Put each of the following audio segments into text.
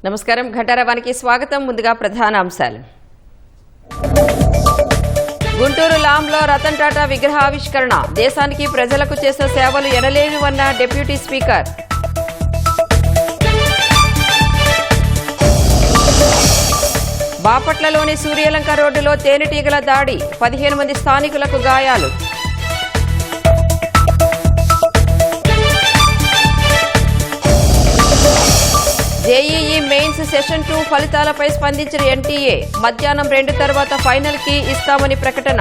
నమస్కారం ఘంటారావానికి స్వాగతం. ముందుగా ప్రధాన అంశాలు. గుంటూరు లాంలో రతన్ టాటా విగ్రహావిష్కరణ. దేశానికి ప్రజలకు చేసిన సేవలు ఎనలేనివన్న డిప్యూటీ స్పీకర్. బాపట్లలోని సూర్యలంక రోడ్డులో తేనెటీగల దాడి. 15 మంది స్థానికులకు గాయాలు. జేఈఈ మెయిన్స్ సెషన్ 2 ఫలితాలపై స్పందించిన ఎన్టీఏ. మధ్యాహ్నం 2 తర్వాత ఫైనల్ కి ఇస్తామని ప్రకటన.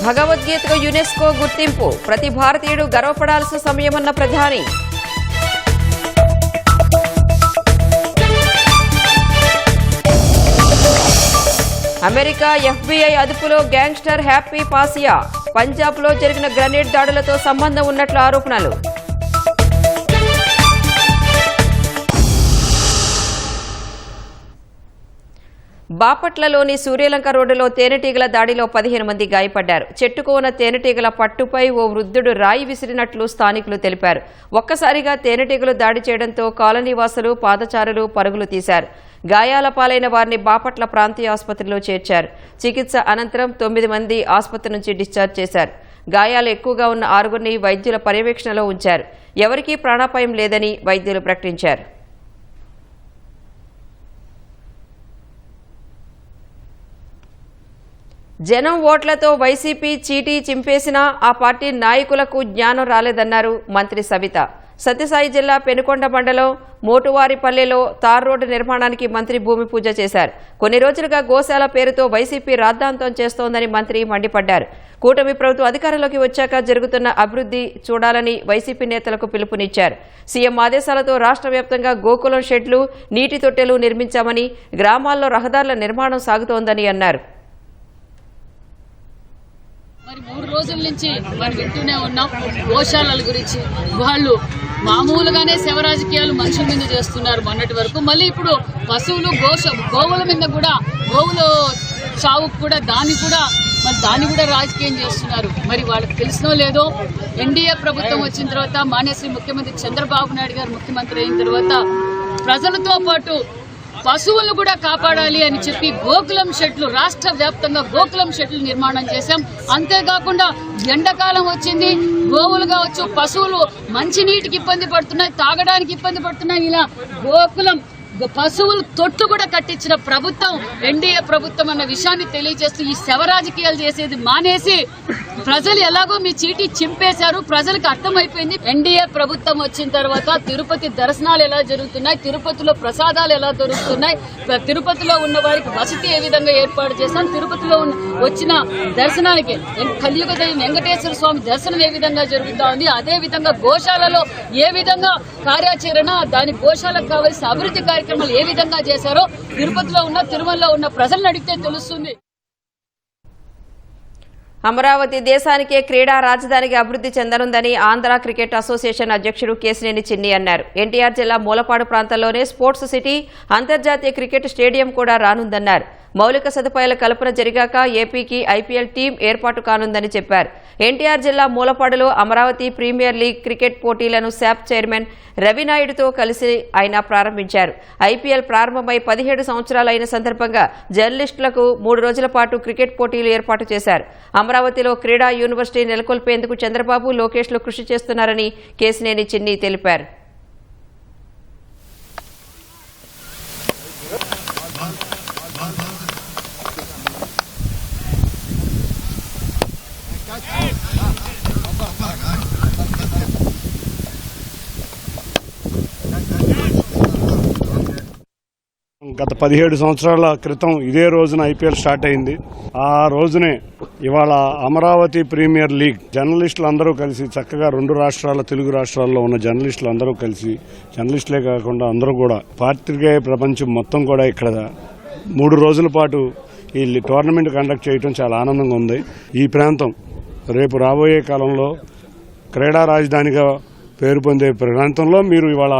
భగవద్గీతకు యునెస్కో గుర్తింపు. ప్రతి భారతీయుడు గర్వపడాల్సిన సమయమన్న ప్రధాని. అమెరికా ఎఫ్బీఐ అదుపులో గ్యాంగ్స్టర్ హ్యాపీ పాసియా. పంజాబ్లో జరిగిన గ్రెనేడ్ దాడులతో సంబంధం ఉన్నట్లు ఆరోపణలు. బాపట్లలోని సూర్యలంక రోడ్డులో తేనెటీగల దాడిలో 15 మంది గాయపడ్డారు. చెట్టుకు ఉన్న తేనెటీగల పట్టుపై ఓ వృద్ధుడు రాయి విసిరినట్లు స్థానికులు తెలిపారు. ఒక్కసారిగా తేనెటీగలు దాడి చేయడంతో కాలనీవాసులు, పాదచారులు పరుగులు తీశారు. గాయాల పాలైన వారిని బాపట్ల ప్రాంతీయ ఆసుపత్రిలో చేర్చారు. చికిత్స అనంతరం 9 మంది ఆసుపత్రి నుంచి డిశ్చార్జ్ చేశారు. గాయాలు ఎక్కువగా ఉన్న 6గురిని వైద్యుల పర్యవేక్షణలో ఉంచారు. ఎవరికీ ప్రాణాపాయం లేదని వైద్యులు ప్రకటించారు. జనం ఓట్లతో వైసీపీ చీటీ చింపేసినా ఆ పార్టీ నాయకులకు జ్ఞానం రాలేదన్నారు మంత్రి సవిత. సత్యసాయి జిల్లా పెనుకొండ మండలం మోటువారిపల్లెలో తార్ రోడ్డు నిర్మాణానికి మంత్రి భూమి పూజ చేశారు. కొన్ని రోజులుగా గోశాల పేరుతో వైసీపీ రాద్ధాంతం చేస్తోందని మంత్రి మండిపడ్డారు. కూటమి ప్రభుత్వం అధికారంలోకి వచ్చాక జరుగుతున్న అభివృద్ధి చూడాలని వైసీపీ నేతలకు పిలుపునిచ్చారు. సీఎం ఆదేశాలతో రాష్ట్ర వ్యాప్తంగా గోకులం షెడ్లు, నీటి తొట్టెలు నిర్మించామని, గ్రామాల్లో రహదారుల నిర్మాణం సాగుతోందని అన్నారు. మరి 3 రోజుల నుంచి మనం వింటూనే ఉన్నాం గోశాలల గురించి. వాళ్ళు మామూలుగానే శవ రాజకీయాలు మనుషుల మీద చేస్తున్నారు మొన్నటి వరకు. మళ్ళీ ఇప్పుడు పశువులు, గోవుల మీద కూడా, గోవుల చావుకు కూడా దాన్ని కూడా రాజకీయం చేస్తున్నారు. మరి వాళ్ళకి తెలిసినో లేదో, ఎన్డీఏ ప్రభుత్వం వచ్చిన తర్వాత, మాన్యశ్రీ ముఖ్యమంత్రి చంద్రబాబు నాయుడు గారు ముఖ్యమంత్రి అయిన తర్వాత ప్రజలతో పాటు పశువులను కూడా కాపాడాలి అని చెప్పి గోకులం షెడ్లు, రాష్ట్ర వ్యాప్తంగా గోకులం షెడ్లు నిర్మాణం చేశాం. అంతేకాకుండా ఎండాకాలం వచ్చింది, గోవులు కావచ్చు, పశువులు మంచినీటికి ఇబ్బంది పడుతున్నాయి, తాగడానికి ఇబ్బంది పడుతున్నాయి. ఇలా గోకులం పశువులు తొట్టు కూడా కట్టించిన ప్రభుత్వం ఎన్డీఏ ప్రభుత్వం అన్న విషయాన్ని తెలియజేస్తూ ఈ శవ రాజకీయాలు చేసేది మానేసి, ప్రజలు ఎలాగో మీ చీటీ చింపేశారు, ప్రజలకు అర్థమైపోయింది. ఎన్డీఏ ప్రభుత్వం వచ్చిన తర్వాత తిరుపతి దర్శనాలు ఎలా జరుగుతున్నాయి, తిరుపతిలో ప్రసాదాలు ఎలా దొరుకుతున్నాయి, తిరుపతిలో ఉన్న వారికి వసతి ఏ విధంగా ఏర్పాటు చేశాం, తిరుపతిలో వచ్చిన దర్శనానికి కలియుగ దైవం వెంకటేశ్వర స్వామి దర్శనం ఏ విధంగా జరుగుతా ఉంది, అదే విధంగా గోశాలలో ఏ విధంగా కార్యాచరణ, దాని గోశాలకు కావాల్సిన అభివృద్ధి కార్యక్రమాలు ఏ విధంగా చేశారో తిరుపతిలో ఉన్న, తిరుమలలో ఉన్న ప్రజలను అడిగితే తెలుస్తుంది. అమరావతి దేశానికే క్రీడా రాజధానిగా అభివృద్ధి చెందనుందని ఆంధ్ర క్రికెట్ అసోసియేషన్ అధ్యక్షుడు కేశినేని చిన్ని అన్నారు. ఎన్టీఆర్ జిల్లా మూలపాడు ప్రాంతంలోనే స్పోర్ట్స్ సిటీ, అంతర్జాతీయ క్రికెట్ స్టేడియం కూడా రానుందన్నారు. మౌలిక సదుపాయాల కల్పన జరిగాక ఏపీకి ఐపీఎల్ టీం ఏర్పాటు కానుందని చెప్పారు. ఎన్టీఆర్ జిల్లా మూలపాడులో అమరావతి ప్రీమియర్ లీగ్ క్రికెట్ పోటీలను శాప్ చైర్మన్ రవినాయుడుతో కలిసి ఆయన ప్రారంభించారు. ఐపీఎల్ ప్రారంభమై 17 సంవత్సరాలైన సందర్భంగా జర్నలిస్టులకు 3 రోజుల పాటు క్రికెట్ పోటీలు ఏర్పాటు చేశారు. అమరావతిలో క్రీడా యూనివర్సిటీ నెలకొల్పేందుకు చంద్రబాబు, లోకేష్లు కృషి చేస్తున్నారని కేశినేని చిన్ని తెలిపారు. గత 17 సంవత్సరాల క్రితం ఇదే రోజున ఐపీఎల్ స్టార్ట్ అయింది. ఆ రోజునే ఇవాళ అమరావతి ప్రీమియర్ లీగ్ జర్నలిస్టులు అందరూ కలిసి చక్కగా 2 రాష్ట్రాల, తెలుగు రాష్ట్రాల్లో ఉన్న జర్నలిస్టులు అందరూ కలిసి, జర్నలిస్టులే కాకుండా అందరూ కూడా, పాత్రికేయ ప్రపంచం మొత్తం కూడా ఇక్కడ 3 రోజుల పాటు ఈ టోర్నమెంట్ కండక్ట్ చేయడం చాలా ఆనందంగా ఉంది. ఈ ప్రాంతం రేపు రాబోయే కాలంలో క్రీడా రాజధానిగా పేరు పొందే ప్రాంతంలో మీరు ఇవాళ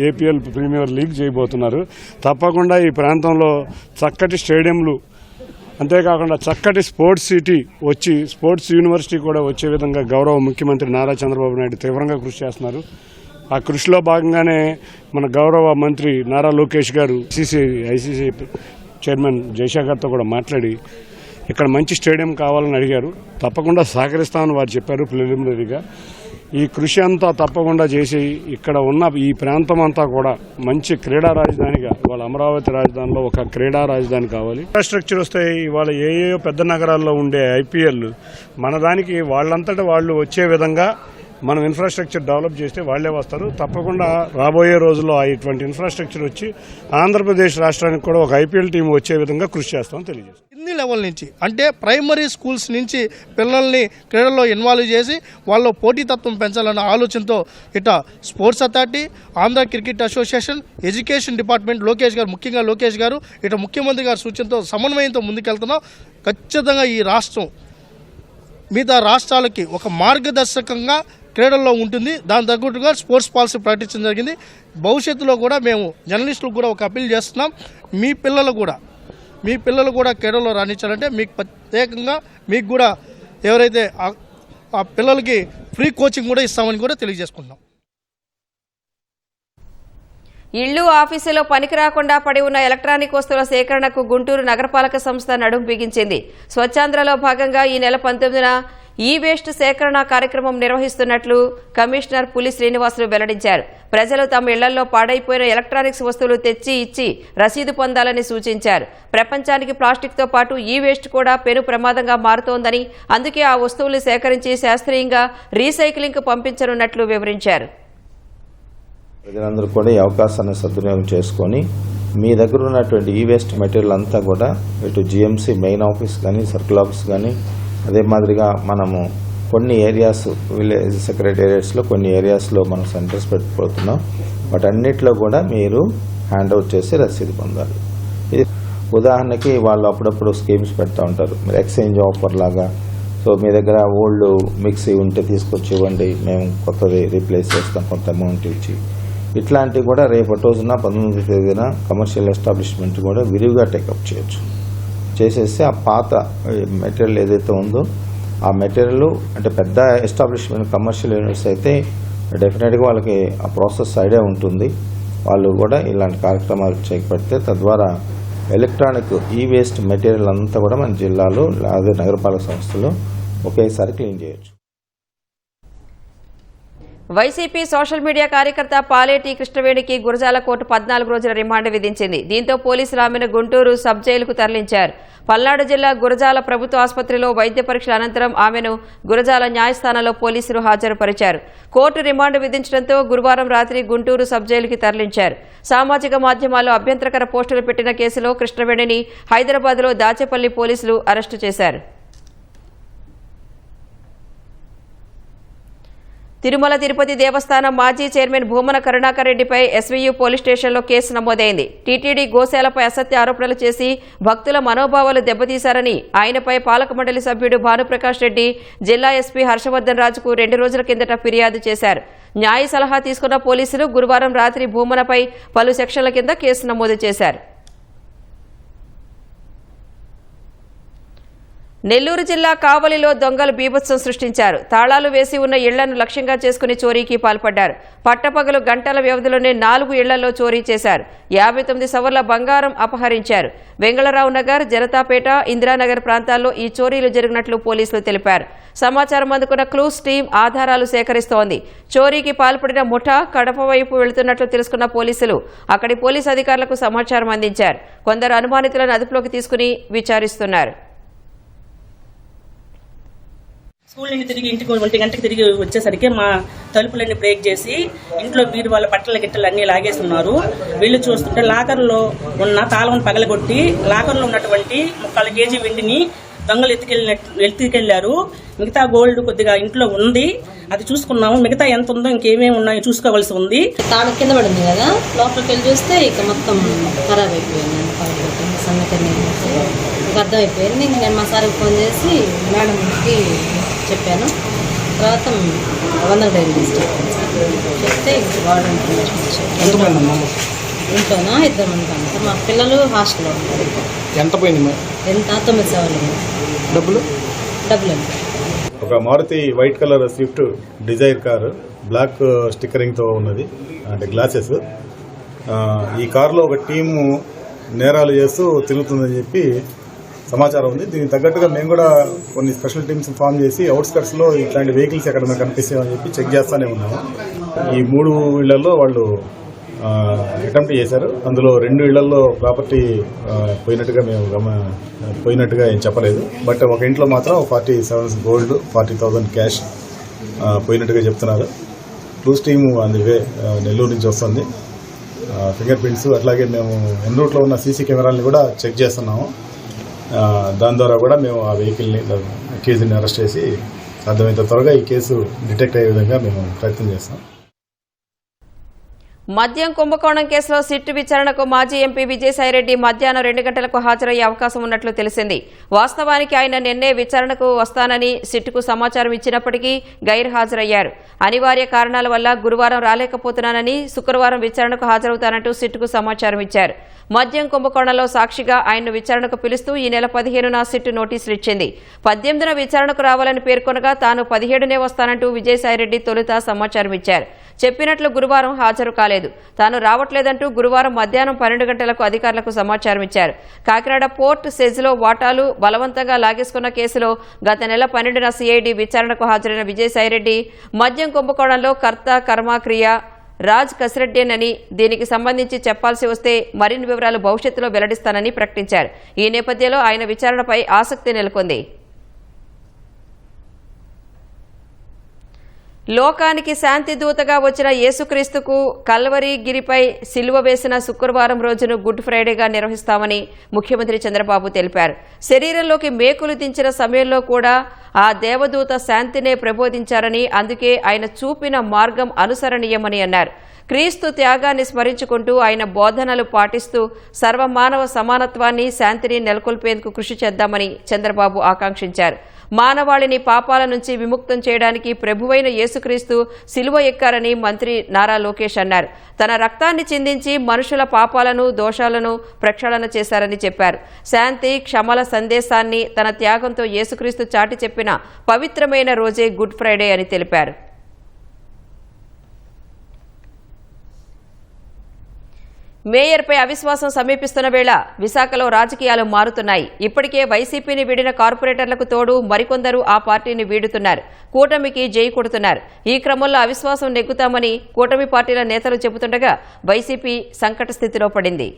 ఏపీఎల్ ప్రీమియర్ లీగ్ చేయబోతున్నారు. తప్పకుండా ఈ ప్రాంతంలో చక్కటి స్టేడియంలు అంతేకాకుండా చక్కటి స్పోర్ట్స్ సిటీ వచ్చి స్పోర్ట్స్ యూనివర్సిటీ కూడా వచ్చే విధంగా గౌరవ ముఖ్యమంత్రి నారా చంద్రబాబు నాయుడు తీవ్రంగా కృషి చేస్తున్నారు. ఆ కృషిలో భాగంగానే మన గౌరవ మంత్రి నారా లోకేష్ గారు ఐసీసీ చైర్మన్ జయశేఖర్తో కూడా మాట్లాడి ఇక్కడ మంచి స్టేడియం కావాలని అడిగారు. తప్పకుండా సహకరిస్తామని వారు చెప్పారు ప్రిలిమినరీగా. ఈ కృషి అంతా తప్పకుండా చేసి ఇక్కడ ఉన్న ఈ ప్రాంతం అంతా కూడా మంచి క్రీడా రాజధానిగా, ఇవాళ అమరావతి రాజధానిలో ఒక క్రీడా రాజధాని కావాలి. ఇన్ఫ్రాస్ట్రక్చర్ వస్తాయి. ఇవాళ ఏయో పెద్ద నగరాల్లో ఉండే ఐపీఎల్ మన దానికి వాళ్ళంతటా వాళ్ళు వచ్చే విధంగా మనం ఇన్ఫ్రాస్ట్రక్చర్ డెవలప్ చేస్తే వాళ్లే వస్తారు. తప్పకుండా రాబోయే రోజుల్లో ఇటువంటి ఇన్ఫ్రాస్ట్రక్చర్ వచ్చి ఆంధ్రప్రదేశ్ రాష్ట్రానికి కూడా ఒక ఐపీఎల్ టీం వచ్చే విధంగా కృషి చేస్తామని తెలియజేస్తాం. కింది లెవెల్ నుంచి అంటే ప్రైమరీ స్కూల్స్ నుంచి పిల్లల్ని క్రీడల్లో ఇన్వాల్వ్ చేసి వాళ్ళ పోటీతత్వం పెంచాలన్న ఆలోచనతో ఇట్లా sports authority, Andhra cricket association, education department ముఖ్యంగా లోకేష్ గారు ఇట్లా ముఖ్యమంత్రి గారి సూచనతో సమన్వయంతో ముందుకెళ్తున్నాం. ఖచ్చితంగా ఈ రాష్ట్రం మిగతా రాష్ట్రాలకి ఒక మార్గదర్శకంగా క్రీడల్లో ఉంటుంది. దాని తగ్గట్టుగా స్పోర్ట్స్ పాలసీ ప్రకటించడం జరిగింది. భవిష్యత్తులో కూడా మేము జర్నలిస్టులకు కూడా ఒక అప్పీల్ చేస్తున్నాం. మీ పిల్లలు కూడా క్రీడల్లో రాణించాలంటే మీకు ప్రత్యేకంగా మీకు కూడా ఎవరైతే ఆ పిల్లలకి ఫ్రీ కోచింగ్ కూడా ఇస్తామని కూడా తెలియజేసుకుంటున్నాం. ఇళ్లు, ఆఫీసులో పనికి రాకుండా పడి ఉన్న ఎలక్ట్రానిక్ వస్తువుల సేకరణకు గుంటూరు నగరపాలక సంస్థ నడుం బిగించింది. స్వచ్ఛాంధ్రలో భాగంగా ఈ నెల 19న ఈ వేస్ట్ సేకరణ కార్యక్రమం నిర్వహిస్తున్నట్లు కమిషనర్ పులి శ్రీనివాసులు వెల్లడించారు. ప్రజలు తమ ఇళ్లలో పాడైపోయిన ఎలక్ట్రానిక్స్ వస్తువులు తెచ్చి ఇచ్చి రసీదు పొందాలని సూచించారు. ప్రపంచానికి ప్లాస్టిక్తో పాటు ఈ వేస్ట్ కూడా పెను ప్రమాదంగా మారుతోందని, అందుకే ఆ వస్తువులు సేకరించి శాస్త్రీయంగా రీసైక్లింగ్కు పంపించనున్నట్లు వివరించారు. ప్రజలందరూ కూడా ఈ అవకాశాన్ని సద్వినియోగం చేసుకొని మీ దగ్గర ఉన్నటువంటి ఈ వేస్ట్ మెటీరియల్ అంతా కూడా ఇటు జిఎంసీ మెయిన్ ఆఫీస్ కానీ, సర్కిల్ ఆఫీస్ కానీ, అదే మాదిరిగా మనము కొన్ని ఏరియాస్ విలేజ్ సెక్రటేరియట్స్లో కొన్ని ఏరియాస్లో మనం సెంటర్స్ పెట్టిపోతున్నాం. వాటన్నిటిలో కూడా మీరు హ్యాండ్ అవుట్ చేసి రసీదు పొందాలి. ఇది ఉదాహరణకి వాళ్ళు అప్పుడప్పుడు స్కీమ్స్ పెడతా ఉంటారు. మీరు ఎక్స్చేంజ్ ఆఫర్ లాగా, సో మీ దగ్గర ఓల్డ్ మిక్సీ ఉంటే తీసుకొచ్చి ఇవ్వండి, మేము కొత్తది రీప్లేస్ చేస్తాం కొంత అమౌంట్ ఇచ్చి. ఇట్లాంటివి కూడా రేపటి రోజున 19వ తేదీన కమర్షియల్ ఎస్టాబ్లిష్మెంట్ కూడా విరివిగా టేకప్ చేయొచ్చు. చేసేస్తే ఆ పాత మెటీరియల్ ఏదైతే ఉందో ఆ మెటీరియల్ అంటే పెద్ద ఎస్టాబ్లిష్మెంట్ కమర్షియల్ యూనిట్స్ అయితే డెఫినెట్గా వాళ్ళకి ఆ ప్రాసెస్ ఐడియా ఉంటుంది. వాళ్ళు కూడా ఇలాంటి కార్యక్రమాలు చేపడితే తద్వారా ఎలక్ట్రానిక్ ఈ వేస్ట్ మెటీరియల్ అంతా కూడా మన జిల్లాలో అదే నగరపాలక సంస్థలో ఒకేసారి క్లీన్ చేయొచ్చు. వైసీపీ సోషల్ మీడియా కార్యకర్త పాలేటి కృష్ణవేణికి గురజాల కోర్టు 14 రోజుల రిమాండ్ విధించింది. దీంతో పోలీసులు ఆమెను గుంటూరు సబ్ జైలుకు తరలించారు. పల్నాడు జిల్లా గురజాల ప్రభుత్వ ఆసుపత్రిలో వైద్య పరీక్షల అనంతరం ఆమెను గురజాల న్యాయస్థానంలో పోలీసులు హాజరుపరిచారు. కోర్టు రిమాండ్ విధించడంతో గురువారం రాత్రి గుంటూరు సబ్ జైలుకి తరలించారు. సామాజిక మాధ్యమాల్లో అభ్యంతరకర పోస్టులు పెట్టిన కేసులో కృష్ణవేణిని హైదరాబాద్లో దాచేపల్లి పోలీసులు అరెస్టు చేశారు. తిరుమల తిరుపతి దేవస్థానం మాజీ చైర్మన్ భూమన కరుణాకర్ రెడ్డిపై ఎస్వీయు పోలీస్ స్టేషన్లో కేసు నమోదైంది. టీటీడీ గోశాలపై అసత్య ఆరోపణలు చేసి భక్తుల మనోభావాలు దెబ్బతీశారని ఆయనపై పాలక మండలి సభ్యుడు భానుప్రకాష్ రెడ్డి జిల్లా ఎస్పీ హర్షవర్ధన్ రాజుకు 2 రోజుల కిందట ఫిర్యాదు చేశారు. న్యాయ సలహా తీసుకున్న పోలీసులు గురువారం రాత్రి భూమనపై పలు సెక్షన్ల కింద కేసు నమోదు చేశారు. నెల్లూరు జిల్లా కావలిలో దొంగలు బీభత్సం సృష్టించారు. తాళాలు వేసి ఉన్న ఇళ్లను లక్ష్యంగా చేసుకుని చోరీకి పాల్పడ్డారు. పట్టపగలు గంటల వ్యవధిలోనే 4 ఇళ్లలో చోరీ చేశారు. 59 సవర్ల బంగారం అపహరించారు. వెంగళరావు నగర్, జనతాపేట, ఇందిరానగర్ ప్రాంతాల్లో ఈ చోరీలు జరిగినట్లు పోలీసులు తెలిపారు. సమాచారం అందుకున్న క్లూస్ టీం ఆధారాలు సేకరిస్తోంది. చోరీకి పాల్పడిన ముఠా కడప వైపు వెళుతున్నట్లు తెలుసుకున్న పోలీసులు అక్కడి పోలీసు అధికారులకు సమాచారం అందించారు. కొందరు అనుమానితులను అదుపులోకి తీసుకుని విచారిస్తున్నారు. స్కూల్ నుండి తిరిగి ఇంటికి 1 గంటకి తిరిగి వచ్చేసరికి మా తలుపులన్నీ బ్రేక్ చేసి ఇంట్లో బీరు వాళ్ళ బట్టల గిట్టలు అన్నీ లాగేస్తున్నారు. వీళ్ళు చూస్తుంటే లాకర్లో ఉన్న తాళం పగలగొట్టి లాకర్లో ఉన్నటువంటి 3 కేజీ వెండిని దొంగలు ఎత్తుకెళ్లారు. మిగతా గోల్డ్ కొద్దిగా ఇంట్లో ఉంది, అది చూసుకున్నాము. మిగతా ఎంత ఉందో ఇంకేమేమి ఉన్నాయో చూసుకోవాల్సి ఉంది. తాళం కింద పడింది కదా, లోపలికి వెళ్ళి చూస్తే ఇక మొత్తం ఖరాబ్ అయిపోయింది. సంగతి అర్థమైపోయింది. నేను మా సార్కి ఫోన్ చేసి మేడంకి చెప్పాను. తర్వాత 100 డైరీ చెప్తే వాడు ఇంట్లోనా 2 మంది ఉంటాను. మా పిల్లలు హాస్టల్లో ఉంటారు. ఎంత పోయింది ఎంత 9 సేవలు డబ్బులు? ఒక Maruti white colour Swift Dzire car black స్టిక్కరింగ్తో ఉన్నది, అంటే గ్లాసెస్. ఈ కారులో ఒక టీము నేరాలు చేస్తూ తిరుగుతుందని చెప్పి సమాచారం ఉంది. దీనికి తగ్గట్టుగా మేము కూడా కొన్ని స్పెషల్ టీమ్స్ ఫామ్ చేసి అవుట్స్కట్స్లో ఇట్లాంటి వెహికల్స్ ఎక్కడ కనిపిస్తాయని చెప్పి చెక్ చేస్తూనే ఉన్నాము. ఈ 3 ఇళ్లలో వాళ్ళు అటెంప్ట్ చేశారు. అందులో 2 ఇళ్లలో ప్రాపర్టీ పోయినట్టుగా పోయినట్టుగా ఏం చెప్పలేదు. బట్ ఒక ఇంట్లో మాత్రం 47 గోల్డ్ 40,000 క్యాష్ పోయినట్టుగా చెప్తున్నారు. క్లూస్ టీము అందువే నెల్లూరు నుంచి వస్తుంది. ఫింగర్ ప్రింట్స్ అట్లాగే మేము ఎన్ రూట్లో ఉన్న సీసీ కెమెరాలని కూడా చెక్ చేస్తున్నాము. దాని ద్వారా కూడా మేము ఆ వెహికల్ని కేసుని అరెస్ట్ చేసి సాధ్యమైనంత త్వరగా ఈ కేసు డిటెక్ట్ అయ్యే విధంగా మేము ప్రయత్నం చేస్తాం. మద్యం కుంభకోణం కేసులో సిట్ విచారణకు మాజీ ఎంపీ విజయసాయిరెడ్డి మధ్యాహ్నం 2 గంటలకు హాజరయ్యే అవకాశం ఉన్నట్లు తెలిసింది. వాస్తవానికి ఆయన నిన్నే విచారణకు వస్తానని సిట్కు సమాచారం ఇచ్చినప్పటికీ గైర్హాజరయ్యారు. అనివార్య కారణాల వల్ల గురువారం రాలేకపోతున్నానని, శుక్రవారం విచారణకు హాజరవుతానంటూ సిట్కు సమాచారం ఇచ్చారు. మద్యం కుంభకోణంలో సాక్షిగా ఆయన్ను విచారణకు పిలుస్తూ ఈ నెల 15న సిట్ నోటీసులు ఇచ్చింది. 18న విచారణకు రావాలని పేర్కొనగా తాను 17నే వస్తానంటూ విజయసాయిరెడ్డి తొలుత సమాచారం ఇచ్చారు. చెప్పినట్లు గురువారం హాజరు కాలేదు. తాను రావట్లేదంటూ గురువారం మధ్యాహ్నం 12 గంటలకు అధికారులకు సమాచారం ఇచ్చారు. కాకినాడ పోర్ట్ సెజ్లో వాటాలు బలవంతంగా లాగేసుకున్న కేసులో గత నెల 12న సిఐడి విచారణకు హాజరైన విజయసాయిరెడ్డి మద్యం కుంభకోణంలో కర్త కర్మ క్రియ రాజ్ కసిరెడ్డేనని, దీనికి సంబంధించి చెప్పాల్సి వస్తే మరిన్ని వివరాలు భవిష్యత్తులో వెల్లడిస్తానని ప్రకటించారు. ఈ నేపథ్యంలో ఆయన విచారణపై ఆసక్తి నెలకొంది. లోకానికి శాంతి దూతగా వచ్చిన యేసుక్రీస్తుకు కల్వరిగిరిపై సిలువ వేసిన శుక్రవారం రోజును గుడ్ ఫ్రైడేగా నిర్వహిస్తామని ముఖ్యమంత్రి చంద్రబాబు తెలిపారు. శరీరంలోకి మేకులు దించిన సమయంలో కూడా ఆ దేవదూత శాంతినే ప్రబోధించారని, అందుకే ఆయన చూపిన మార్గం అనుసరణీయమని అన్నారు. క్రీస్తు త్యాగాన్ని స్మరించుకుంటూ ఆయన బోధనలు పాటిస్తూ సర్వమానవ సమానత్వాన్ని, శాంతిని నెలకొల్పేందుకు కృషి చేద్దామని చంద్రబాబు ఆకాంక్షించారు. మానవాళిని పాపాల నుంచి విముక్తం చేయడానికి ప్రభువైన యేసుక్రీస్తు సిలువ ఎక్కారని మంత్రి నారా లోకేష్ అన్నారు. తన రక్తాన్ని చిందించి మనుషుల పాపాలను, దోషాలను ప్రక్షాళన చేశారని చెప్పారు. శాంతి, క్షమల సందేశాన్ని తన త్యాగంతో యేసుక్రీస్తు చాటి చెప్పిన పవిత్రమైన రోజే గుడ్ ఫ్రైడే అని తెలిపారు. మేయర్పై అవిశ్వాసం సమీపిస్తున్న వేళ విశాఖలో రాజకీయాలు మారుతున్నాయి. ఇప్పటికే వైసీపీని వీడిన కార్పొరేటర్లకు తోడు మరికొందరు ఆ పార్టీని వీడుతున్నారు. కూటమికి జై కొడుతున్నారు. ఈ క్రమంలో అవిశ్వాసం నెగ్గుతామని కూటమి పార్టీల నేతలు చెబుతుండగా వైసీపీ సంకట స్థితిలో పడింది.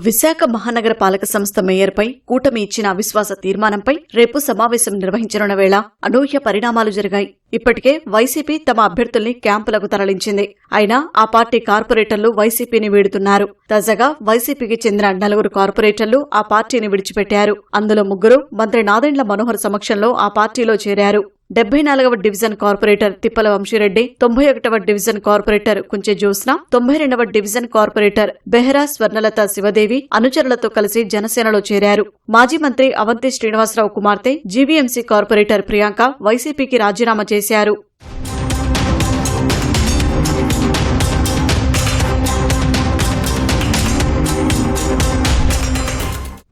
విశాఖ మహానగర పాలక సంస్థ మేయర్పై కూటమి ఇచ్చిన అవిశ్వాస తీర్మానంపై రేపు సమావేశం నిర్వహించనున్న వేళ అనూహ్య పరిణామాలు జరిగాయి. ఇప్పటికే వైసీపీ తమ అభ్యర్థుల్ని క్యాంపులకు తరలించింది. అయినా ఆ పార్టీ కార్పొరేటర్లు వైసీపీని వీడుతున్నారు. తాజాగా వైసీపీకి చెందిన 4 కార్పొరేటర్లు ఆ పార్టీని విడిచిపెట్టారు. అందులో 3 మంత్రి నాదెండ్ల మనోహర్ సమక్షంలో ఆ పార్టీలో చేరారు. 74వ డివిజన్ కార్పొరేటర్ తిప్పల వంశీరెడ్డి, 91వ డివిజన్ కార్పొరేటర్ కుంచె జ్యోత్స్న, 92వ డివిజన్ కార్పొరేటర్ బెహరా స్వర్ణలత శివదేవి అనుచరులతో కలిసి జనసేనలో చేరారు. మాజీ మంత్రి అవంతి శ్రీనివాసరావు కుమార్తె జీవీఎంసీ కార్పొరేటర్ ప్రియాంక వైసీపీకి రాజీనామా చేశారు.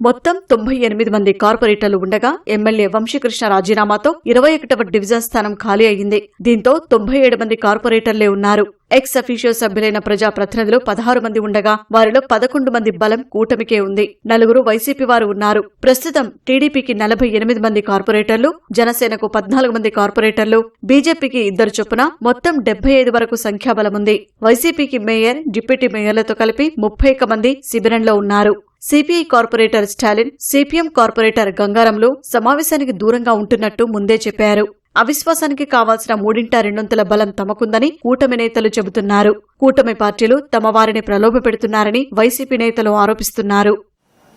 మొత్తం 98 మంది కార్పొరేటర్లు ఉండగా ఎమ్మెల్యే వంశీకృష్ణ రాజీనామాతో 21వ డివిజన్ స్థానం ఖాళీ అయ్యింది. దీంతో 97 మంది కార్పొరేటర్లే ఉన్నారు. ఎక్స్ అఫీషియో సభ్యులైన ప్రజాప్రతినిధులు 16 మంది ఉండగా వారిలో 11 మంది బలం కూటమికే ఉంది. 4 వైసీపీ వారు ఉన్నారు. ప్రస్తుతం టీడీపీకి 48 మంది కార్పొరేటర్లు, జనసేనకు 14 మంది కార్పొరేటర్లు, బీజేపీకి 2 చొప్పున మొత్తం 75 వరకు సంఖ్యాబలముంది. వైసీపీకి మేయర్, డిప్యూటీ మేయర్లతో కలిపి 31 మంది శిబిరంలో ఉన్నారు. CPI corporator Stalin, CPM corporator గంగారంలు సమావేశానికి దూరంగా ఉంటున్నట్టు ముందే చెప్పారు. అవిశ్వాసానికి కావాల్సిన 3/2 బలం తమకుందని కూటమి నేతలు చెబుతున్నారు. కూటమి పార్టీలు తమ వారిని ప్రలోభపెడుతున్నారని వైసీపీ నేతలు ఆరోపిస్తున్నారు.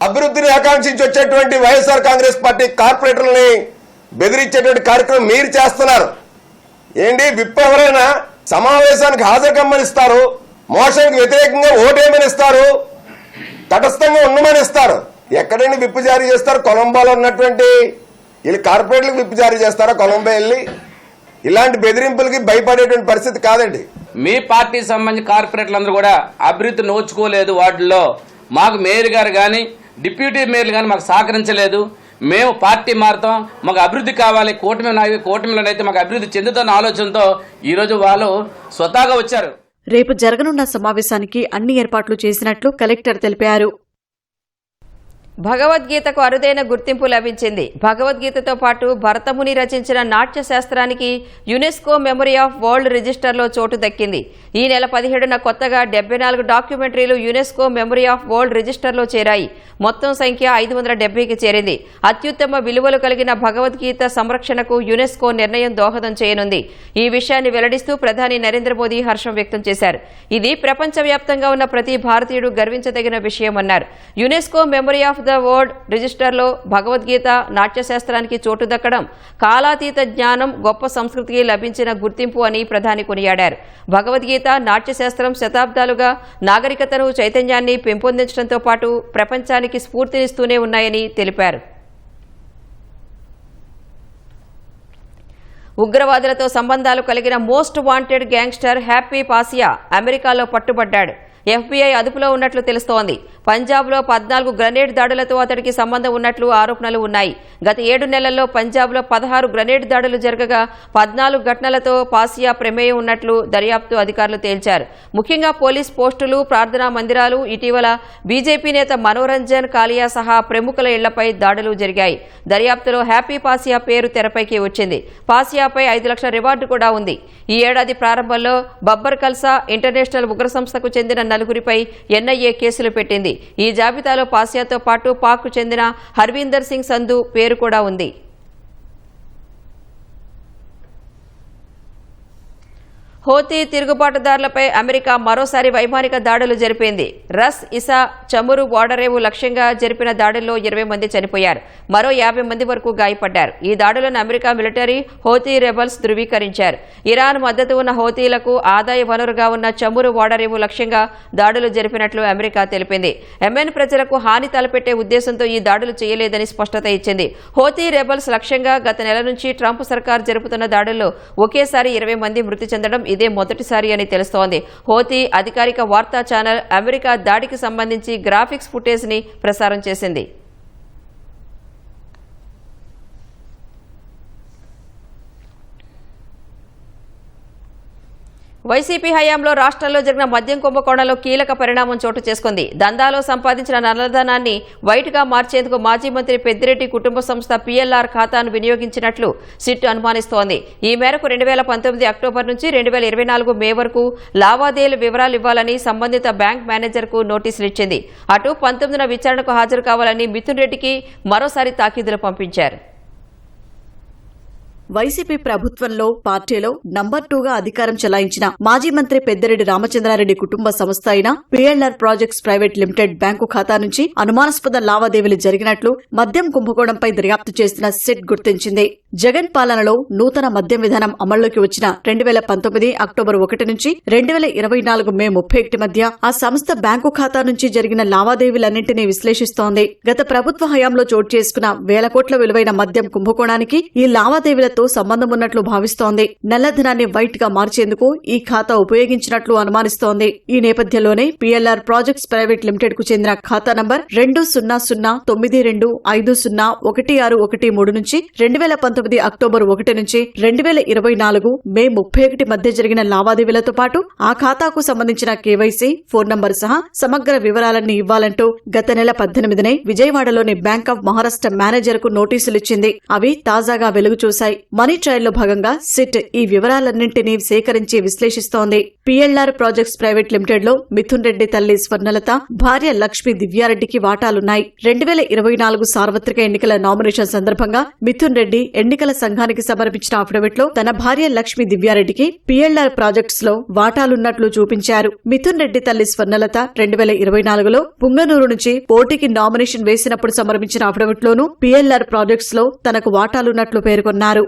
అభివృద్ధిని ఆకాంక్షించి వచ్చేటువంటి వైఎస్ఆర్ కాంగ్రెస్ పార్టీ కార్పొరేటర్లని బెదిరించేటువంటి కార్యక్రమం మీరు చేస్తున్నారు. ఏంటి విప్ ఎవరైనా సమావేశానికి హాజరు కమ్మనిస్తారు, మోషన్కి వ్యతిరేకంగా ఓటేమని ఇస్తారు, తటస్థంగా ఉండమని ఇస్తారు. ఎక్కడైనా విప్పు జారీ చేస్తారు? కొలంబోలో ఉన్నటువంటి వీళ్ళు కార్పొరేట్లకు విప్పు జారీ చేస్తారా? కొలంబో వెళ్ళి ఇలాంటి బెదిరింపులకి భయపడేటువంటి పరిస్థితి కాదండి. మీ పార్టీకి సంబంధించిన కార్పొరేటర్లందరూ కూడా అభివృద్ధి నోచుకోలేదు. వాటిల్లో మాకు మేయర్ గారు కానీ డిప్యూటీ మేయర్లు కానీ మాకు సహకరించలేదు. మేము పార్టీ మారుతాం, మాకు అభివృద్ధి కావాలి, కూటమిలోనైతే మాకు అభివృద్ధి చెందుతున్న ఆలోచనతో ఈరోజు వాళ్ళు స్వతహాగా వచ్చారు. రేపు జరగనున్న సమావేశానికి అన్ని ఏర్పాట్లు చేసినట్లు కలెక్టర్ తెలిపారు. భగవద్గీతకు అరుదైన గుర్తింపు లభించింది. భగవద్గీతతో పాటు భరతముని రచించిన నాట్య శాస్త్రానికి యునెస్కో మెమరీ ఆఫ్ వరల్డ్ రిజిస్టర్లో చోటు దక్కింది. ఈ నెల 17న కొత్తగా 74 డాక్యుమెంటరీలు యునెస్కో మెమరీ ఆఫ్ వరల్డ్ రిజిస్టర్లో చేరాయి. మొత్తం సంఖ్య 570కి చేరింది. అత్యుత్తమ విలువలు కలిగిన భగవద్గీత సంరక్షణకు యునెస్కో నిర్ణయం దోహదం చేయనుంది. ఈ విషయాన్ని వెల్లడిస్తూ ప్రధాని నరేంద్ర మోదీ హర్షం వ్యక్తం చేశారు. ఇది ప్రపంచవ్యాప్తంగా ఉన్న ప్రతి భారతీయుడు గర్వించదగిన విషయమన్నారు. UNESCO memory of the world రిజిస్టర్లో భగవద్గీత నాట్యశాస్త్రానికి చోటు దక్కడం కాలాతీత జ్ఞానం, గొప్ప సంస్కృతికి లభించిన గుర్తింపు అని ప్రధాని కొనియాడారు. భగవద్గీత, నాట్యశాస్త్రం శతాబ్దాలుగా నాగరికతను, చైతన్యాన్ని పెంపొందించడంతో పాటు ప్రపంచానికి స్ఫూర్తినిస్తూనే ఉన్నాయని తెలిపారు. ఉగ్రవాదులతో సంబంధాలు కలిగిన మోస్ట్ వాంటెడ్ గ్యాంగ్స్టర్ హ్యాపీ పాసియా అమెరికాలో పట్టుబడ్డాడు. FBI అదుపులో ఉన్నట్లు తెలుస్తోంది. పంజాబ్లో 14 గ్రెనేడ్ దాడులతో అతడికి సంబంధం ఉన్నట్లు ఆరోపణలు ఉన్నాయి. గత 7 నెలల్లో పంజాబ్లో 16 గ్రెనేడ్ దాడులు జరగగా 14 ఘటనలతో పాసియా ప్రమేయం ఉన్నట్లు దర్యాప్తు అధికారులు తేల్చారు. ముఖ్యంగా పోలీస్ పోస్టులు, ప్రార్థనా మందిరాలు, ఇటీవల బీజేపీ నేత మనోరంజన్ కాలియా సహా ప్రముఖుల ఇళ్లపై దాడులు జరిగాయి. దర్యాప్తులో హ్యాపీ పాసియా పేరు తెరపైకి వచ్చింది. పాసియాపై 5 లక్షల రివార్డు కూడా ఉంది. ఈ ఏడాది ప్రారంభంలో బబ్బర్ కల్సా ఇంటర్నేషనల్ ఉగ్ర సంస్థకు చెందిన 4గురిపై NIA కేసులు పెట్టింది. ఈ జాబితాలో పాసియాతో పాటు పాక్కు చెందిన హర్వీందర్ సింగ్ సంధు పేరు కూడా ఉంది. హోతీ తిరుగుబాటుదారులపై అమెరికా మరోసారి వైమానిక దాడులు జరిపింది. రస్ ఇసా చమురు ఓడరేవు లక్ష్యంగా జరిపిన దాడుల్లో 20 మంది చనిపోయారు. మరో 50 మంది వరకు గాయపడ్డారు. ఈ దాడులను అమెరికా మిలిటరీ, హోతీ రెబల్స్ ధృవీకరించారు. ఇరాన్ మద్దతు ఉన్న హోతీలకు ఆదాయ వనరుగా ఉన్న చమురు ఓడరేవు లక్ష్యంగా దాడులు జరిపినట్లు అమెరికా తెలిపింది. యెమెన్ ప్రజలకు హాని తలపెట్టే ఉద్దేశంతో ఈ దాడులు చేయలేదని స్పష్టత ఇచ్చింది. హోతీ రెబల్స్ లక్ష్యంగా గత నెల నుంచి ట్రంప్ సర్కార్ జరుపుతున్న దాడుల్లో ఒకేసారి 20 మంది మృతి చెందడం ఇదే మొదటిసారి అని తెలుస్తోంది. హోతీ అధికారిక వార్తా ఛానల్ అమెరికా దాడికి సంబంధించి గ్రాఫిక్స్ ఫుటేజ్ ని ప్రసారం చేసింది. వైసీపీ హయాంలో రాష్ట్రంలో జరిగిన మద్యం కుంభకోణంలో కీలక పరిణామం చోటు చేసుకుంది. దందాలో సంపాదించిన నల్లధనాన్ని వైట్గా మార్చేందుకు మాజీ మంత్రి పెద్దిరెడ్డి కుటుంబ సంస్థ PLR ఖాతాను వినియోగించినట్లు సిట్ అనుమానిస్తోంది. ఈ మేరకు 2019 అక్టోబర్ నుంచి 2024 మే వరకు లావాదేవీల వివరాలు ఇవ్వాలని సంబంధిత బ్యాంక్ మేనేజర్కు నోటీసులు ఇచ్చింది. అటు 19న విచారణకు హాజరు కావాలని మిథున్ రెడ్డికి మరోసారి తాకీదులు పంపించారు. వైసీపీ ప్రభుత్వంలో పార్టీలో నంబర్ 2గా అధికారం చెలాయించిన మాజీ మంత్రి పెద్దిరెడ్డి రామచంద్రారెడ్డి కుటుంబ సంస్థ అయిన PLR projects private limited bank ఖాతా నుంచి అనుమానాస్పద లావాదేవీలు జరిగినట్లు మద్యం కుంభకోణంపై దర్యాప్తు చేస్తున్న సిట్ గుర్తించింది. జగన్ పాలనలో నూతన మద్యం విధానం అమల్లోకి వచ్చిన 2019 అక్టోబర్ 1 నుంచి 2024 మే 31 మధ్య ఆ సంస్థ బ్యాంకు ఖాతా నుంచి జరిగిన లావాదేవీలన్నింటినీ విశ్లేషిస్తోంది. గత ప్రభుత్వ హయాంలో చోటు చేసుకున్న 1000 కోట్ల విలువైన మద్యం కుంభకోణానికి ఈ లావాదేవీల సంబంధం ఉన్నట్లు భావిస్తోంది. నల్లధనాన్ని వైట్ గా మార్చేందుకు ఈ ఖాతా ఉపయోగించినట్లు అనుమానిస్తోంది. ఈ నేపథ్యంలోనే PLR ప్రాజెక్ట్స్ ప్రైవేట్ లిమిటెడ్ కు చెందిన ఖాతా నంబర్ 20092501613 నుంచి 2019 అక్టోబర్ 1 నుంచి 2024 మే 31 మధ్య జరిగిన లావాదేవీలతో పాటు ఆ ఖాతాకు సంబంధించిన KYC, ఫోన్ నంబర్ సహా సమగ్ర వివరాలన్నీ ఇవ్వాలంటూ గత నెల 18నే విజయవాడలోని బ్యాంక్ ఆఫ్ మహారాష్ట్ర మేనేజర్ కు నోటీసులిచ్చింది. అవి తాజాగా వెలుగు చూశాయి. మనీ ట్రయల్లో భాగంగా సిట్ ఈ వివరాలన్నింటినీ సేకరించి విశ్లేషిస్తోంది. PLR ప్రాజెక్ట్స్ ప్రైవేట్ లిమిటెడ్ లో మిథున్ రెడ్డి తల్లి స్వర్ణలత, భార్య లక్ష్మీ దివ్యారెడ్డికి వాటాలున్నాయి. 2024 సార్వత్రిక ఎన్నికల నామినేషన్ సందర్భంగా మిథున్ రెడ్డి ఎన్నికల సంఘానికి సమర్పించిన అఫిడవిట్ లో తన భార్య లక్ష్మీ దివ్యారెడ్డికి PLR ప్రాజెక్ట్స్ లో వాటాలున్నట్లు చూపించారు. మిథున్ రెడ్డి తల్లి స్వర్ణలత 2024లో పుంగనూరు నుంచి పోటీకి నామినేషన్ వేసినప్పుడు సమర్పించిన అఫిడవిట్ లోనూ PLR ప్రాజెక్ట్స్ లో తనకు వాటాలున్నట్లు పేర్కొన్నారు.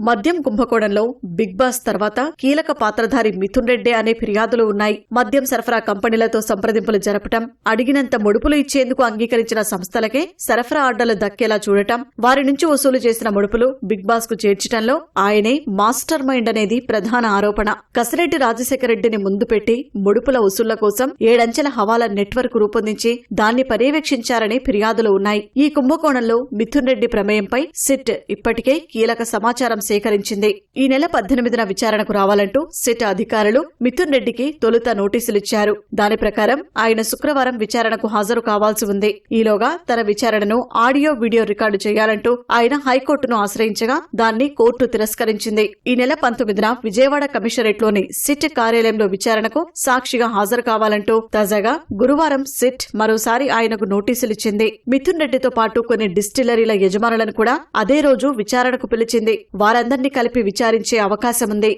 మద్యం కుంభకోణంలో బిగ్ బాస్ తర్వాత కీలక పాత్రధారి మిథున్ రెడ్డి అనే ఫిర్యాదులు ఉన్నాయి. మద్యం సరఫరా కంపెనీలతో సంప్రదింపులు జరపటం, అడిగినంత ముడుపులు ఇచ్చేందుకు అంగీకరించిన సంస్థలకే సరఫరా ఆర్డర్లు దక్కేలా చూడటం, వారి నుంచి వసూలు చేసిన ముడుపులు బిగ్ బాస్ కు చేర్చడంలో ఆయనే మాస్టర్ మైండ్ అనేది ప్రధాన ఆరోపణ. కసిరెడ్డి రాజశేఖర రెడ్డిని ముందు పెట్టి ముడుపుల వసూళ్ల కోసం 7 అంచెల హవాలా నెట్వర్క్ రూపొందించి దాన్ని పర్యవేక్షించారని ఫిర్యాదులు ఉన్నాయి. ఈ కుంభకోణంలో మిథున్ రెడ్డి ప్రమేయంపై సిట్ ఇప్పటికే కీలక సమాచారం సేకరించింది. ఈ నెల 18న విచారణకు రావాలంటూ సిట్ అధికారులు మిథున్ రెడ్డికి తొలుత నోటీసులిచ్చారు. దాని ప్రకారం ఆయన శుక్రవారం విచారణకు హాజరు కావాల్సి ఉంది. ఈలోగా తన విచారణను ఆడియో వీడియో రికార్డు చేయాలంటూ ఆయన హైకోర్టును ఆశ్రయించగా దాన్ని కోర్టు తిరస్కరించింది. ఈ నెల 19న విజయవాడ కమిషనరేట్లోని సిట్ కార్యాలయంలో విచారణకు సాక్షిగా హాజరు కావాలంటూ తాజాగా గురువారం సిట్ మరోసారి ఆయనకు నోటీసులిచ్చింది. మిథున్ రెడ్డితో పాటు కొన్ని డిస్టిలరీల యజమానులను కూడా అదే రోజు విచారణకు పిలిచింది. వారందర్నీ కలిపి విచారించే అవకాశముంది.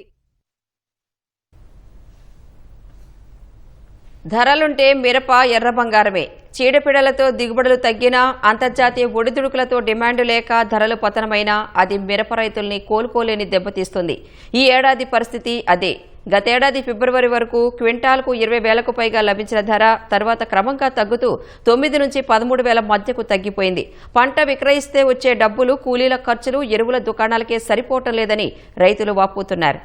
ధరలుంటే మిరప ఎర్ర బంగారమే. చీడపీడలతో దిగుబడులు తగ్గినా, అంతర్జాతీయ ఒడిదుడుకులతో డిమాండ్ లేక ధరలు పతనమైనా అది మిరప రైతుల్ని కోలుకోలేని దెబ్బతీస్తుంది. ఈ ఏడాది పరిస్థితి అదే. గతేడాది ఫిబ్రవరి వరకు క్వింటాల్కు 20,000కు పైగా లభించిన ధర తర్వాత క్రమంగా తగ్గుతూ 9 నుంచి 13,000 మధ్యకు తగ్గిపోయింది. పంట విక్రయిస్తే వచ్చే డబ్బులు, కూలీల ఖర్చులు, ఎరువుల దుకాణాలకే సరిపోవటం లేదని రైతులు వాపోతున్నారు.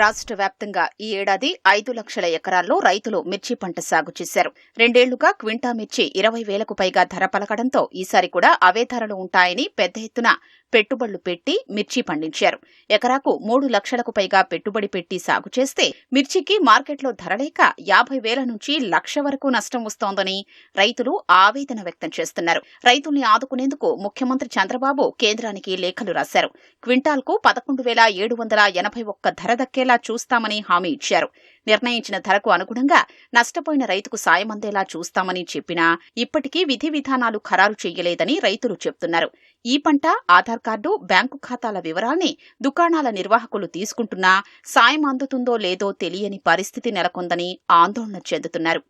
రాష్ట్ర వ్యాప్తంగా ఈ ఏడాది 5 లక్షల ఎకరాల్లో రైతులు మిర్చి పంట సాగు చేశారు. 2 ఏళ్లుగా క్వింటా మిర్చి 20,000కు పైగా ధర పలకడంతో ఈసారి కూడా అవే ధరలు ఉంటాయని పెద్ద ఎత్తున పెట్టుబడులు పెట్టి మిర్చి పండించారు. ఎకరాకు 3 లక్షలకు పైగా పెట్టుబడి పెట్టి సాగు చేస్తే మిర్చికి మార్కెట్లో ధర లేక 50,000 నుంచి 1,00,000 వరకు నష్టం వస్తోందని రైతులు ఆవేదన వ్యక్తం చేస్తున్నారు. రైతుల్ని ఆదుకునేందుకు ముఖ్యమంత్రి చంద్రబాబు కేంద్రానికి లేఖలు రాశారు. క్వింటాల్కు 11,781 ధర దక్కేలా చూస్తామని హామీ ఇచ్చారు. నిర్ణయించిన ధరకు అనుగుణంగా నష్టపోయిన రైతుకు సాయం అందేలా చూస్తామని చెప్పినా ఇప్పటికీ విధి విధానాలు ఖరారు చేయలేదని రైతులు చెబుతున్నారు. ఈ పంట, ఆధార్ కార్డు, బ్యాంకు ఖాతాల వివరాల్ని దుకాణాల నిర్వాహకులు తీసుకుంటున్నా సాయం అందుతుందో లేదో తెలియని పరిస్థితి నెలకొందని ఆందోళన చెందుతున్నారు.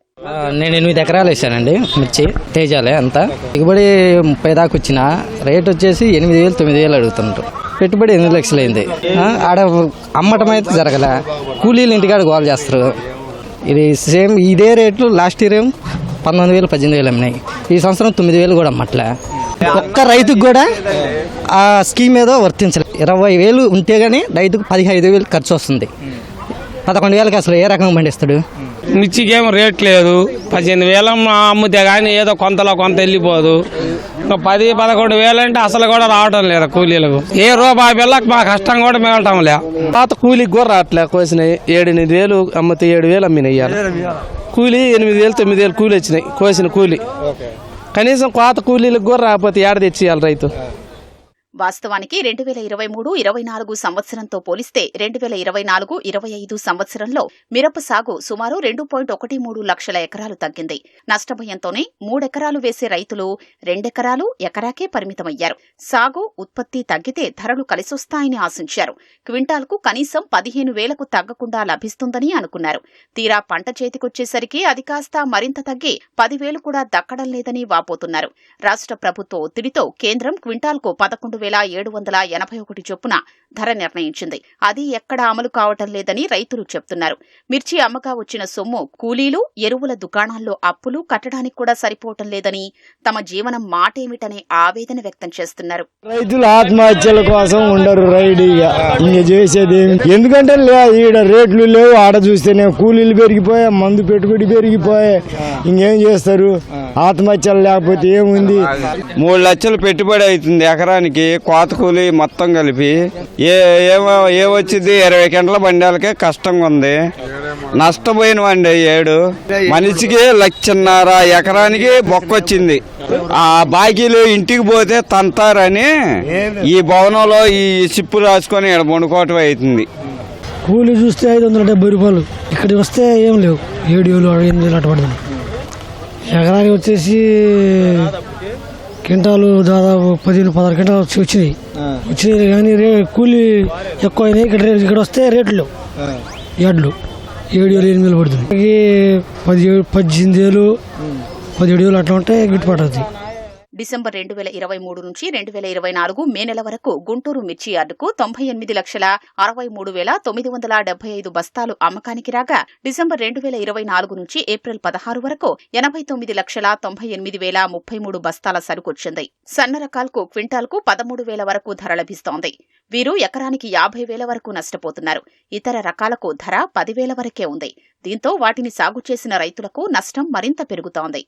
నేను 8 ఎకరాలు వేసానండి మిర్చి, తేజాలే అంతా. దిగుబడి 30 దాకా వచ్చిన రేట్ వచ్చేసి 8,000, 9,000 అడుగుతుంటారు. పెట్టుబడి 8 లక్షలు అయింది. ఆడ అమ్మటం అయితే జరగలే. కూలీలు ఇంటికాడ గోల్ చేస్తారు. ఇది సేమ్ ఇదే రేట్లు లాస్ట్ ఇయర్ 19,000, 18,000 అమ్మినాయి. ఈ సంవత్సరం 9,000 కూడా అమ్మట్లే. ఒక్క రైతుకు కూడా ఆ స్కీమ్ ఏదో వర్తించలేదు. 20,000 ఉంటే గానీ రైతుకు 15,000 ఖర్చు వస్తుంది. 11,000కి అసలు ఏ రకంగా పండిస్తాడు? మిర్చికి ఏమో రేట్ లేదు. 18,000 అమ్మితే కానీ ఏదో కొంతలో కొంత వెళ్ళిపోదు. 10-11,000 అంటే అసలు కూడా రావడం లేదు కూలీలకు. ఏ రూపాయి పిల్లకి మా కష్టం కూడా మిగలటం లే. పాత కూలీకి కూడా రావట్లే. కోసినాయి 7-8,000 అమ్మితే 7,000 అమ్మినాయి. కూలీ 8,000, 9,000 కూలీ వచ్చినాయి. కోసిన కూలీ కనీసం కోత కూలీలకు కూడా రాకపోతే ఏడ తెచ్చియాలి రైతు. వాస్తవానికి 2023-24 సంవత్సరంతో పోలిస్తే 2024-25 సంవత్సరంలో మిరప సాగు సుమారు 2.13 లక్షల ఎకరాలు తగ్గింది. నష్టభయంతోనే 3 ఎకరాలు వేసే రైతులు 2 ఎకరాలు, ఎకరాకే పరిమితమయ్యారు. సాగు, ఉత్పత్తి తగ్గితే ధరలు కలిసొస్తాయని ఆశించారు. క్వింటాల్కు కనీసం 15,000కు తగ్గకుండా లభిస్తుందని అనుకున్నారు. తీరా పంట చేతికొచ్చేసరికి అది కాస్త మరింత తగ్గి 10,000 కూడా దక్కడం లేదని వాపోతున్నారు. రాష్ట్ర ప్రభుత్వ ఒత్తిడితో కేంద్రం క్వింటాల్కు 11,781 చొప్పున ధర నిర్ణయించింది. అది ఎక్కడా అమలు కావటం లేదని రైతులు చెప్తున్నారు. మిర్చి అమ్మగా వచ్చిన సొమ్ము కూలీలు, ఎరువుల దుకాణాల్లో అప్పులు కట్టడానికి కూడా సరిపోవటం లేదని, తమ జీవనం మాటేమిటనే ఆవేదన వ్యక్తం చేస్తున్నారు. రైతులు ఆత్మహత్యల కోసం ఉండరు రైడీగా. ఇంక చేసేది ఎందుకంటే ఈడ రేట్లు లేవు. ఆడ చూస్తేనే కూలీలు పెరిగిపోయా, మందు పెట్టుబడి పెరిగిపోయా. ఇంకేం చేస్తారు? ఆత్మహత్యలు లేకపోతే ఏముంది? 3 లక్షలు పెట్టుబడి అవుతుంది ఎకరానికి, కోత కూలి మొత్తం కలిపి. ఏ వచ్చింది 20 గంటల బండాలకే కష్టంగా ఉంది. నష్టపోయినవండి 7 మనిషికి 1,50,000 ఎకరానికి బొక్కొచ్చింది. ఆ బాకీలు ఇంటికి పోతే తంతారని ఈ భవనంలో ఈ సిప్పు రాసుకొని ఇక్కడ వండుకోవటం అవుతుంది. కూలి చూస్తే 570 రూపాయలు, ఇక్కడికి వస్తే ఏం లేవు. 7,000, 8,000 అటు పడుతుంది. ఎకరానికి వచ్చేసి క్వింటాలు దాదాపు 15-16 క్వింటాలు వచ్చినాయి కానీ కూలీ ఎక్కువ అయినాయి. ఇక్కడ వస్తే రేట్లు ఎడ్లు 7,000, 8,000 పడుతుంది. 18,000, 17,000 అట్లా ఉంటే గిట్టుబాటు అవుతుంది. డిసెంబర్ 2023 నుంచి 2024 మే నెల వరకు గుంటూరు మిర్చి యార్డుకు 98,63,975 బస్తాలు అమ్మకానికి రాగా, డిసెంబర్ 2024 నుంచి ఏప్రిల్ 16 వరకు 89,98,033 బస్తాల సరుకొచ్చింది. సన్న రకాలకు క్వింటాల్కు 13,000 వరకు ధర లభిస్తోంది. వీరు ఎకరానికి 50,000 వరకు నష్టపోతున్నారు. ఇతర రకాలకు ధర 10,000 వరకే ఉంది. దీంతో వాటిని సాగు చేసిన రైతులకు నష్టం మరింత పెరుగుతోంది.